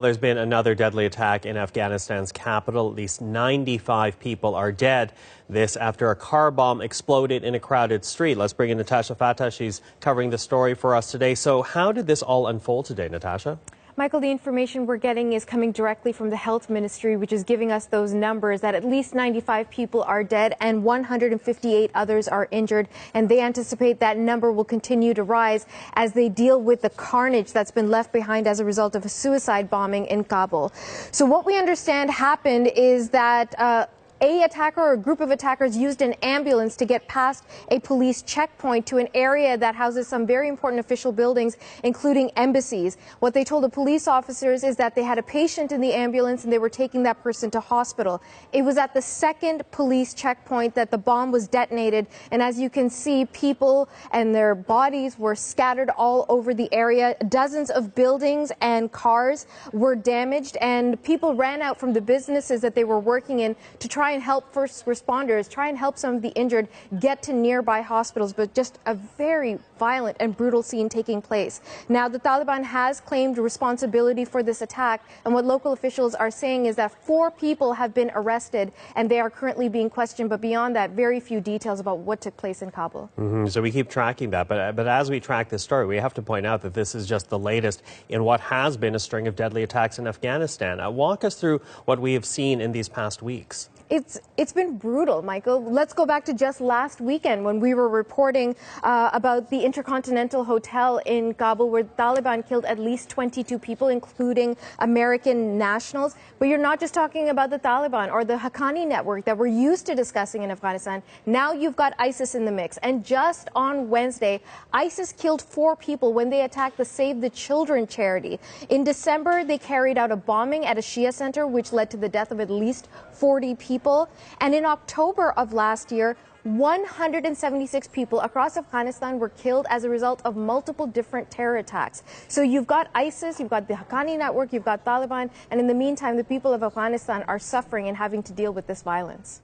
There's been another deadly attack in Afghanistan's capital. At least 95 people are dead. This after a car bomb exploded in a crowded street. Let's bring in Natasha Fatah. She's covering the story for us today. So how did this all unfold today, Natasha? Michael, the information we're getting is coming directly from the health ministry, which is giving us those numbers that at least 95 people are dead and 158 others are injured. And they anticipate that number will continue to rise as they deal with the carnage that's been left behind as a result of a suicide bombing in Kabul. So what we understand happened is that a attacker or a group of attackers used an ambulance to get past a police checkpoint to an area that houses some very important official buildings, including embassies. What they told the police officers is that they had a patient in the ambulance and they were taking that person to hospital. It was at the second police checkpoint that the bomb was detonated. And as you can see, people and their bodies were scattered all over the area. Dozens of buildings and cars were damaged, and people ran out from the businesses that they were working in to try and help first responders, try and help some of the injured get to nearby hospitals, but just a very violent and brutal scene taking place. Now, the Taliban has claimed responsibility for this attack, and what local officials are saying is that 4 people have been arrested and they are currently being questioned, but beyond that, very few details about what took place in Kabul. So we keep tracking that, but as we track this story, we have to point out that this is just the latest in what has been a string of deadly attacks in Afghanistan. Walk us through what we have seen in these past weeks. It's been brutal, Michael. Let's go back to just last weekend when we were reporting about the Intercontinental Hotel in Kabul, where the Taliban killed at least 22 people, including American nationals. But you're not just talking about the Taliban or the Haqqani network that we're used to discussing in Afghanistan. Now you've got ISIS in the mix. And just on Wednesday, ISIS killed 4 people when they attacked the Save the Children charity. In December, they carried out a bombing at a Shia center, which led to the death of at least 40 people. And in October of last year, 176 people across Afghanistan were killed as a result of multiple different terror attacks. So you've got ISIS, you've got the Haqqani network, you've got Taliban, and in the meantime, the people of Afghanistan are suffering and having to deal with this violence.